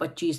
25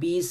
20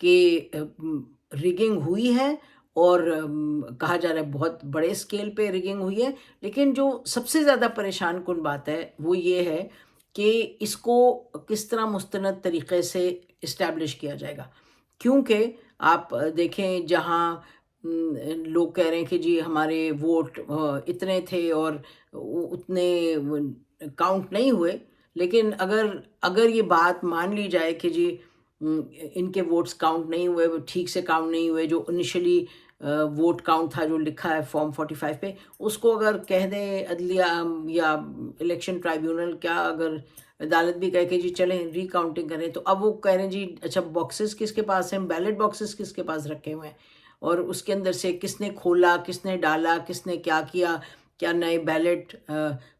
کہ ریگنگ ہوئی ہے اور کہا جا رہا ہے بہت بڑے اسکیل پہ ریگنگ ہوئی ہے، لیکن جو سب سے زیادہ پریشان کن بات ہے وہ یہ ہے کہ اس کو کس طرح مستند طریقے سے اسٹیبلش کیا جائے گا، کیونکہ آپ دیکھیں جہاں لوگ کہہ رہے ہیں کہ جی ہمارے ووٹ اتنے تھے اور اتنے کاؤنٹ نہیں ہوئے، لیکن اگر یہ بات مان لی جائے کہ جی ان کے ووٹس کاؤنٹ نہیں ہوئے، وہ ٹھیک سے کاؤنٹ نہیں ہوئے، جو انیشلی ووٹ کاؤنٹ تھا جو لکھا ہے فارم 45 پہ، اس کو اگر کہہ دیں عدلیہ یا الیکشن ٹرائیبیونل، کیا اگر عدالت بھی کہے کہ جی چلیں ری کاؤنٹنگ کریں، تو اب وہ کہہ رہے ہیں جی اچھا باکسز کس کے پاس ہیں، بیلٹ باکسز کس کے پاس رکھے ہوئے ہیں، اور اس کے اندر سے کس نے کھولا، کس نے ڈالا، کس نے کیا کیا، کیا نئے بیلٹ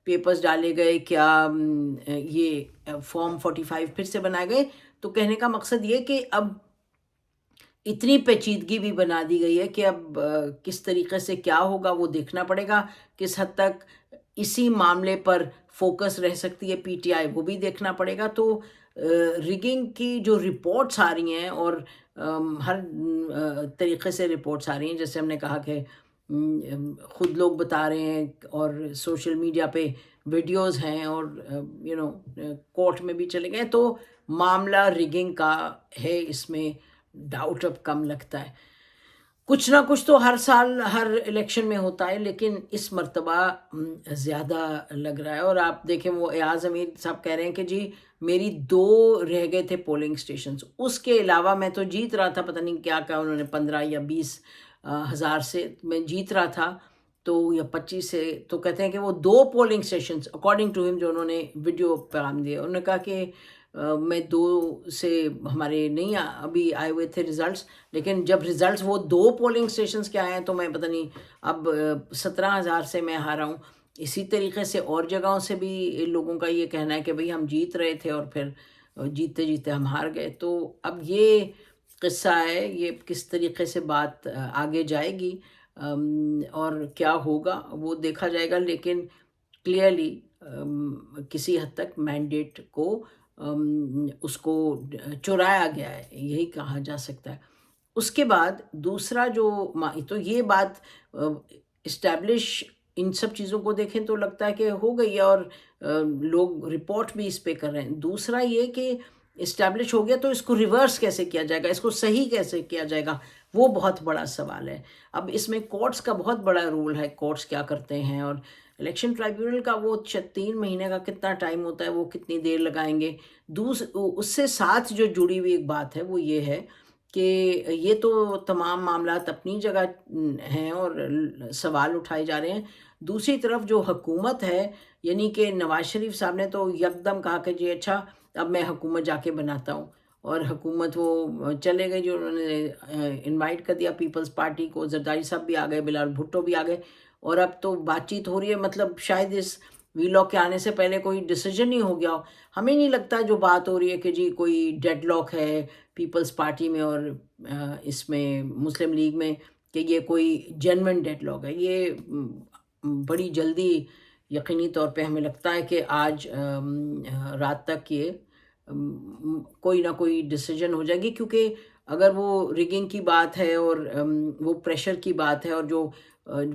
پیپرز ڈالے گئے، کیا یہ فارم 45 پھر سے بنائے گئے۔ تو کہنے کا مقصد یہ کہ اب اتنی پیچیدگی بھی بنا دی گئی ہے کہ اب کس طریقے سے کیا ہوگا وہ دیکھنا پڑے گا، کس حد تک اسی معاملے پر فوکس رہ سکتی ہے پی ٹی آئی وہ بھی دیکھنا پڑے گا۔ تو ریگنگ کی جو رپورٹس آ رہی ہیں اور ہر طریقے سے رپورٹس آ رہی ہیں، جیسے ہم نے کہا کہ خود لوگ بتا رہے ہیں اور سوشل میڈیا پہ ویڈیوز ہیں اور کورٹ میں بھی چلے گئے، تو معاملہ ریگنگ کا ہے، اس میں ڈاؤٹ اب کم لگتا ہے۔ کچھ نہ کچھ تو ہر سال ہر الیکشن میں ہوتا ہے، لیکن اس مرتبہ زیادہ لگ رہا ہے۔ اور آپ دیکھیں وہ ایاز امیر صاحب کہہ رہے ہیں کہ جی میری 2 رہ گئے تھے پولنگ اسٹیشنز، اس کے علاوہ میں تو جیت رہا تھا، پتہ نہیں کیا انہوں نے 15 یا 20 ہزار سے میں جیت رہا تھا، تو یا 25 سے، تو کہتے ہیں کہ وہ 2 پولنگ اسٹیشنز اکارڈنگ ٹو ہم جو انہوں نے ویڈیو پیغام دیے، انہوں نے کہا کہ میں 2 سے ہمارے نہیں ابھی آئے ہوئے تھے ریزلٹس، لیکن جب ریزلٹس وہ 2 پولنگ اسٹیشنز کے آئے ہیں تو میں پتہ نہیں اب 17,000 سے میں ہارا ہوں۔ اسی طریقے سے اور جگہوں سے بھی لوگوں کا یہ کہنا ہے کہ بھئی ہم جیت رہے تھے اور پھر جیتے جیتے ہم ہار گئے۔ تو اب یہ قصہ ہے، یہ کس طریقے سے بات آگے جائے گی اور کیا ہوگا وہ دیکھا جائے گا، لیکن کلیئرلی کسی حد تک مینڈیٹ کو اس کو چرایا گیا ہے، یہی کہا جا سکتا ہے۔ اس کے بعد دوسرا جو تو یہ بات اسٹیبلش ان سب چیزوں کو دیکھیں تو لگتا ہے کہ ہو گئی ہے، اور لوگ رپورٹ بھی اس پہ کر رہے ہیں۔ دوسرا یہ کہ اسٹیبلش ہو گیا تو اس کو ریورس کیسے کیا جائے گا، اس کو صحیح کیسے کیا جائے گا، وہ بہت بڑا سوال ہے۔ اب اس میں کورٹس کا بہت بڑا رول ہے، کورٹس کیا کرتے ہیں، اور الیکشن ٹرائیبیونل کا وہ 3 مہینے کا کتنا ٹائم ہوتا ہے، وہ کتنی دیر لگائیں گے۔ اس سے ساتھ جو جڑی ہوئی ایک بات ہے وہ یہ ہے کہ یہ تو تمام معاملات اپنی جگہ ہیں اور سوال اٹھائے جا رہے ہیں، دوسری طرف جو حکومت ہے، یعنی کہ نواز شریف صاحب نے تو یکدم کہا کہ جی اچھا اب میں حکومت جا کے بناتا ہوں، اور حکومت وہ چلے گئے، جو انہوں نے انوائٹ کر دیا پیپلز پارٹی کو، زرداری صاحب بھی آ گئے، بلال بھٹو بھی آ گئے، اور اب تو بات چیت ہو رہی ہے، مطلب شاید اس وی لاک کے آنے سے پہلے کوئی ڈیسیجن ہی ہو گیا ہو۔ ہمیں نہیں لگتا جو بات ہو رہی ہے کہ جی کوئی ڈیڈ لاک ہے پیپلز پارٹی میں اور اس میں مسلم لیگ میں، کہ یہ کوئی جینوئن ڈیڈ لاک ہے۔ یہ بڑی جلدی یقینی طور پہ ہمیں لگتا ہے کہ آج رات تک یہ کوئی نہ کوئی ڈیسیجن ہو جائے گی، کیونکہ اگر وہ ریگنگ کی بات ہے اور وہ پریشر کی بات ہے، اور جو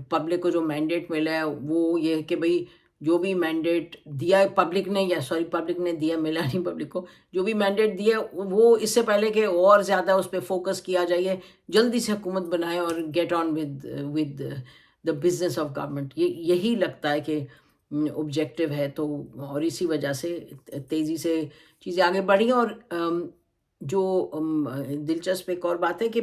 پبلک کو جو مینڈیٹ ملا ہے وہ یہ ہے کہ بھئی جو بھی مینڈیٹ دیا ہے پبلک نے، یا پبلک نے دیا، ملا نہیں پبلک کو، جو بھی مینڈیٹ دیا وہ اس سے پہلے کہ اور زیادہ اس پہ فوکس کیا جائے، جلدی سے حکومت بنائے اور get on with the business of government, یہی لگتا ہے کہ آبجیکٹو ہے۔ تو اور اسی وجہ سے تیزی سے چیزیں آگے بڑھی ہیں۔ اور جو دلچسپ ایک اور بات ہے کہ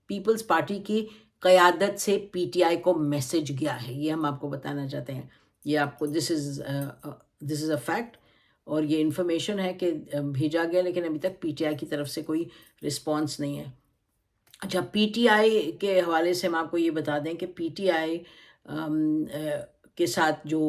پیپلز پارٹی کی قیادت سے پی ٹی آئی کو میسج گیا ہے، یہ ہم آپ کو بتانا چاہتے ہیں، یہ آپ کو دس از اے فیکٹ، اور یہ انفارمیشن ہے کہ بھیجا گیا، لیکن ابھی تک پی ٹی آئی کی طرف سے کوئی رسپانس نہیں ہے۔ اچھا، پی ٹی آئی کے حوالے سے ہم آپ کو یہ بتا دیں کہ پی ٹی آئی کے ساتھ جو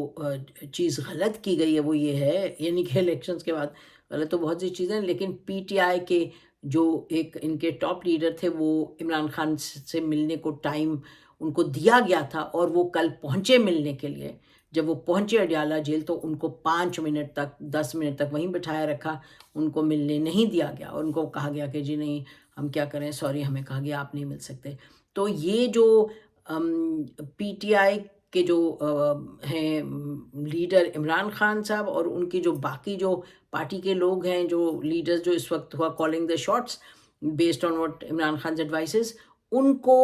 چیز غلط کی گئی ہے وہ یہ ہے، یعنی کہ الیکشنز کے بعد غلط تو بہت سی چیزیں، لیکن پی ٹی آئی کے جو ایک ان کے ٹاپ لیڈر تھے، وہ عمران خان سے ملنے کو ٹائم ان کو دیا گیا تھا، اور وہ کل پہنچے ملنے کے لیے، جب وہ پہنچے اڈیالہ جیل تو ان کو 5 منٹ تک 10 منٹ تک وہیں بٹھایا رکھا، ان کو ملنے نہیں دیا گیا، اور ان کو کہا گیا کہ جی نہیں ہم کیا کریں، سوری ہمیں کہا گیا آپ نہیں مل سکتے. تو یہ جو پی ٹی آئی کے جو ہیں لیڈر عمران خان صاحب اور ان کی جو باقی جو پارٹی کے لوگ ہیں، جو لیڈرز جو اس وقت ہوا calling the shots based on what Imran Khan's advices, ان کو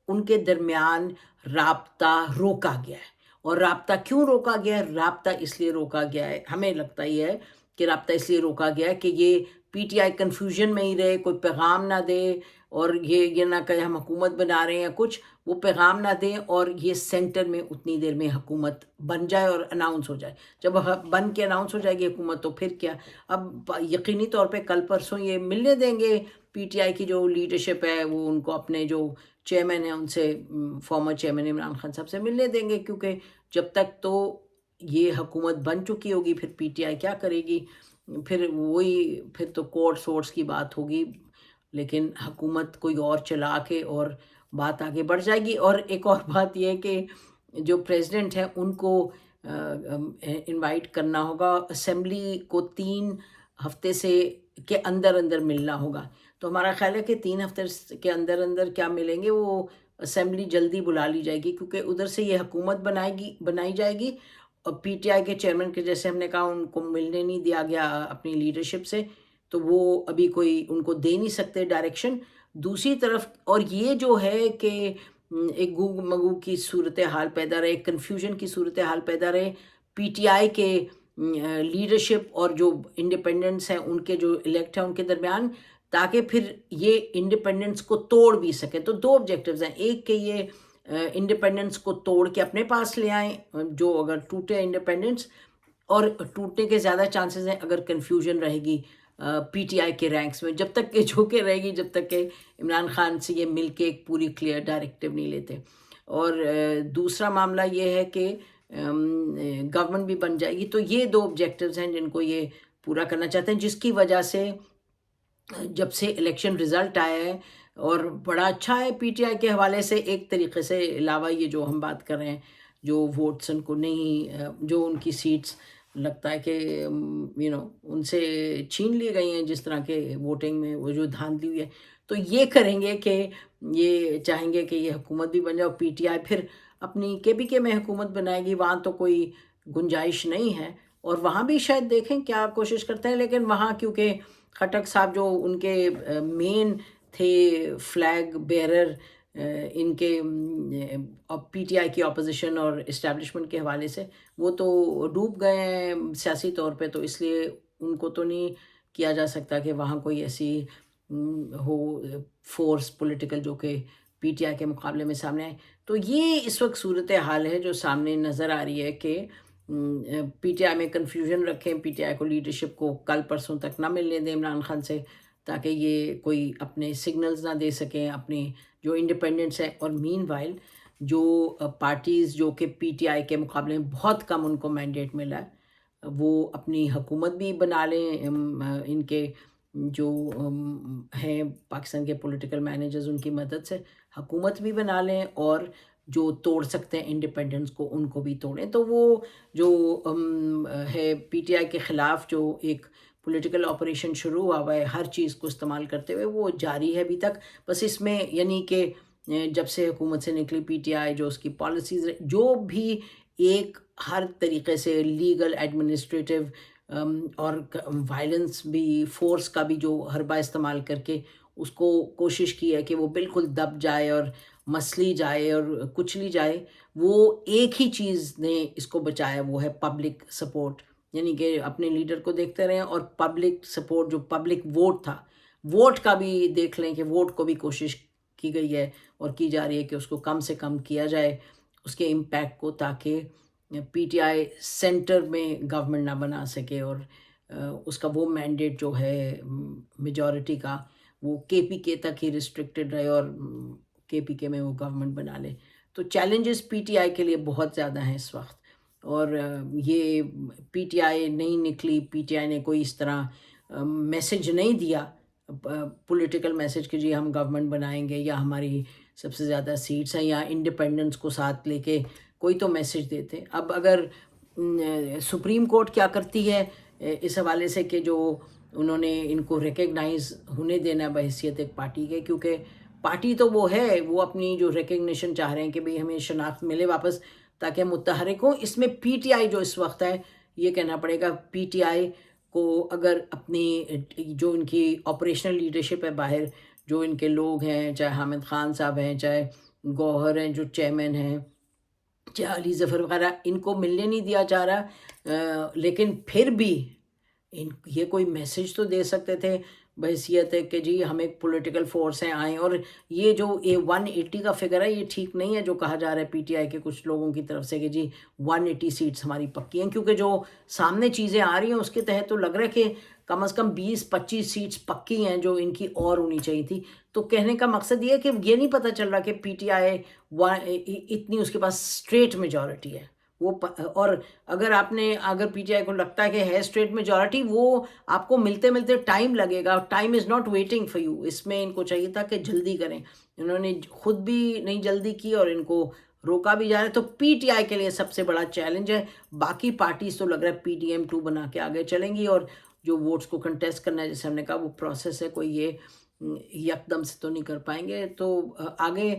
ان کے درمیان رابطہ روکا گیا ہے. اور رابطہ کیوں روکا گیا ہے؟ رابطہ اس لیے روکا گیا ہے، ہمیں لگتا یہ ہے کہ رابطہ اس لیے روکا گیا ہے کہ یہ پی ٹی آئی کنفیوژن میں ہی رہے، کوئی پیغام نہ دے، اور یہ نہ کہ ہم حکومت بنا رہے ہیں کچھ، وہ پیغام نہ دیں اور یہ سینٹر میں اتنی دیر میں حکومت بن جائے اور اناؤنس ہو جائے. جب بن کے اناؤنس ہو جائے گی حکومت تو پھر کیا، اب یقینی طور پہ کل پرسوں یہ ملنے دیں گے پی ٹی آئی کی جو لیڈرشپ ہے، وہ ان کو اپنے جو چیئرمین ہیں ان سے، فارمر چیئرمین عمران خان صاحب سے ملنے دیں گے، کیونکہ جب تک تو یہ حکومت بن چکی ہوگی پھر پی ٹی آئی کیا کرے گی، پھر تو کورٹس وورٹس کی بات ہوگی، لیکن حکومت کوئی اور چلا کے اور بات آگے بڑھ جائے گی. اور ایک اور بات یہ ہے کہ جو پریزیڈنٹ ہیں ان کو انوائٹ کرنا ہوگا، اسمبلی کو 3 ہفتے سے کے اندر ملنا ہوگا. تو ہمارا خیال ہے کہ 3 ہفتے کے اندر کیا ملیں گے، وہ اسمبلی جلدی بلا لی جائے گی، کیونکہ ادھر سے یہ حکومت بنائی جائے گی، اور پی ٹی آئی کے چیئرمین کے جیسے ہم نے کہا ان کو ملنے نہیں دیا گیا اپنی لیڈرشپ سے، تو وہ ابھی کوئی ان کو دے نہیں سکتے ڈائریکشن. دوسری طرف اور یہ جو ہے کہ ایک گوگ مگو کی صورتحال پیدا رہے، کنفیوژن کی صورتحال پیدا رہے پی ٹی آئی کے لیڈرشپ اور جو انڈیپینڈنٹس ہیں ان کے جو الیکٹ ہیں ان کے درمیان، تاکہ پھر یہ انڈیپینڈنس کو توڑ بھی سکیں. تو 2 آبجیکٹیوز ہیں، ایک کہ یہ انڈیپینڈنس کو توڑ کے اپنے پاس لے آئیں جو اگر ٹوٹے انڈیپینڈنس، اور ٹوٹنے کے زیادہ چانسز ہیں اگر کنفیوژن رہے گی پی ٹی آئی کے رینکس میں، جب تک کہ جو کہ رہے گی، جب تک کہ عمران خان سے یہ مل کے ایک پوری کلیئر ڈائریکٹیو نہیں لیتے. اور دوسرا معاملہ یہ ہے کہ گورنمنٹ بھی بن جائے گی. تو یہ 2 آبجیکٹیوز ہیں جن کو یہ پورا کرنا چاہتے ہیں، جس کی وجہ سے جب سے الیکشن رزلٹ آیا ہے اور بڑا اچھا ہے پی ٹی آئی کے حوالے سے ایک طریقے سے، علاوہ یہ جو ہم بات کر رہے ہیں جو ووٹس ان کو نہیں، جو ان کی سیٹس لگتا ہے کہ ان سے چھین لی گئی ہیں، جس طرح کے ووٹنگ میں وہ جو دھاندلی ہوئی ہے، تو یہ کریں گے کہ یہ چاہیں گے کہ یہ حکومت بھی بن جائے، اور پی ٹی آئی پھر اپنی کے پی کے میں حکومت بنائے گی. وہاں تو کوئی گنجائش نہیں ہے، اور وہاں بھی شاید دیکھیں کیا کوشش کرتے ہیں، لیکن وہاں کیونکہ خٹک صاحب جو ان کے مین تھے فلیگ بیرر ان کے پی ٹی آئی کی اپوزیشن اور اسٹیبلشمنٹ کے حوالے سے، وہ تو ڈوب گئے ہیں سیاسی طور پہ، تو اس لیے ان کو تو نہیں کیا جا سکتا کہ وہاں کوئی ایسی ہو فورس پولیٹیکل جو کہ پی ٹی آئی کے مقابلے میں سامنے آئے. تو یہ اس وقت صورتحال ہے جو سامنے نظر آ رہی ہے کہ پی ٹی آئی میں کنفیوژن رکھیں، پی ٹی آئی کو لیڈرشپ کو کل پرسوں تک نہ ملنے دیں عمران خان سے، تاکہ یہ کوئی اپنے سگنلز نہ دے سکیں اپنے جو انڈیپینڈنٹس ہیں. اور مین وائل جو پارٹیز جو کہ پی ٹی آئی کے مقابلے میں بہت کم ان کو مینڈیٹ ملا ہے، وہ اپنی حکومت بھی بنا لیں، ان کے جو ہیں پاکستان کے پولیٹیکل مینیجرز ان کی مدد سے حکومت بھی بنا لیں، اور جو توڑ سکتے ہیں انڈیپینڈنس کو ان کو بھی توڑیں. تو وہ جو ہے پی ٹی آئی کے خلاف جو ایک پولیٹیکل آپریشن شروع ہوا ہے ہر چیز کو استعمال کرتے ہوئے، وہ جاری ہے ابھی تک. بس اس میں یعنی کہ جب سے حکومت سے نکلی پی ٹی آئی، جو اس کی پالیسیز جو بھی ایک ہر طریقے سے لیگل ایڈمنسٹریٹو اور وائلنس بھی، فورس کا بھی جو حربہ استعمال کر کے اس کو کوشش کی ہے کہ وہ بالکل دب جائے اور مسلی جائے اور کچلی جائے، وہ ایک ہی چیز نے اس کو بچایا، وہ ہے پبلک سپورٹ. یعنی کہ اپنے لیڈر کو دیکھتے رہیں، اور پبلک سپورٹ جو پبلک ووٹ تھا، ووٹ کا بھی دیکھ لیں کہ ووٹ کو بھی کوشش کی گئی ہے اور کی جا رہی ہے کہ اس کو کم سے کم کیا جائے اس کے امپیکٹ کو، تاکہ پی ٹی آئی سینٹر میں گورنمنٹ نہ بنا سکے، اور اس کا وہ مینڈیٹ جو ہے میجورٹی کا وہ کے پی کے تک ہی ریسٹرکٹڈ رہے، اور کے پی کے میں وہ گورنمنٹ بنا لے. تو چیلنجز پی ٹی آئی کے لیے بہت زیادہ ہیں اس وقت، اور یہ پی ٹی آئی نہیں نکلی، پی ٹی آئی نے کوئی اس طرح میسج نہیں دیا، پولیٹیکل میسج کہ جی ہم گورنمنٹ بنائیں گے یا ہماری سب سے زیادہ سیٹس ہیں، یا انڈیپینڈنس کو ساتھ لے کے کوئی تو میسج دیتے. اب اگر سپریم کورٹ کیا کرتی ہے اس حوالے سے کہ جو انہوں نے ان کو ریکگنائز ہونے دینا ہے بحیثیت ایک پارٹی کے، کیونکہ پارٹی تو وہ ہے، وہ اپنی جو ریکگنیشن چاہ رہے ہیں کہ بھئی ہمیں شناخت ملے واپس تاکہ ہم متحرک ہوں۔ اس میں پی ٹی آئی جو اس وقت ہے، یہ کہنا پڑے گا پی ٹی آئی کو اگر اپنی جو ان کی آپریشنل لیڈرشپ ہے باہر، جو ان کے لوگ ہیں، چاہے حامد خان صاحب ہیں، چاہے گوہر ہیں جو چیئرمین ہیں، چاہے علی ظفر وغیرہ، ان کو ملنے نہیں دیا جا رہا، لیکن پھر بھی یہ کوئی میسج تو دے سکتے تھے بحیثیت ہے کہ جی ہم ایک پولیٹیکل فورس ہیں، آئیں۔ اور یہ جو 180 کا فگر ہے، یہ ٹھیک نہیں ہے جو کہا جا رہا ہے پی ٹی آئی کے کچھ لوگوں کی طرف سے کہ جی 180 سیٹس ہماری پکی ہیں، کیونکہ جو سامنے چیزیں آ رہی ہیں اس کے تحت تو لگ رہا ہے کہ کم از کم 20-25 سیٹس پکی ہیں جو ان کی اور ہونی چاہیے تھی۔ تو کہنے کا مقصد یہ ہے کہ یہ نہیں پتہ چل رہا کہ پی ٹی آئی اتنی اس کے پاس اسٹریٹ میجورٹی ہے، اور اگر پی ٹی آئی کو لگتا ہے کہ ہے اسٹریٹ میجورٹی، وہ آپ کو ملتے ملتے ٹائم لگے گا، time is not waiting for you. اس میں ان کو چاہیے تھا کہ جلدی کریں، انہوں نے خود بھی نہیں جلدی کی اور ان کو روکا بھی جا رہا ہے۔ تو پی ٹی آئی کے لیے سب سے بڑا چیلنج ہے، باقی پارٹیز تو لگ رہا ہے پی ٹی ایم 2 بنا کے آگے چلیں گی، اور جو ووٹس کو کنٹیسٹ کرنا ہے جیسے ہم نے کہا وہ پروسیس ہے، کوئی یہ یکدم سے تو نہیں کر پائیں گے۔ تو آگے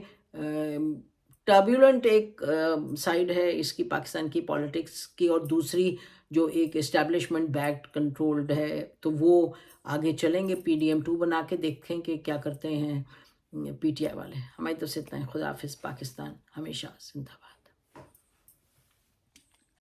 ٹربیولنٹ ایک سائیڈ ہے اس کی پاکستان کی پالیٹکس کی، اور دوسری جو ایک اسٹیبلشمنٹ بیکڈ کنٹرولڈ ہے، تو وہ آگے چلیں گے پی ڈی ایم 2 بنا کے، دیکھیں کہ کیا کرتے ہیں پی ٹی آئی والے۔ ہماری طرف سے اتنا ہے، خدا حافظ، پاکستان ہمیشہ زندہ باد۔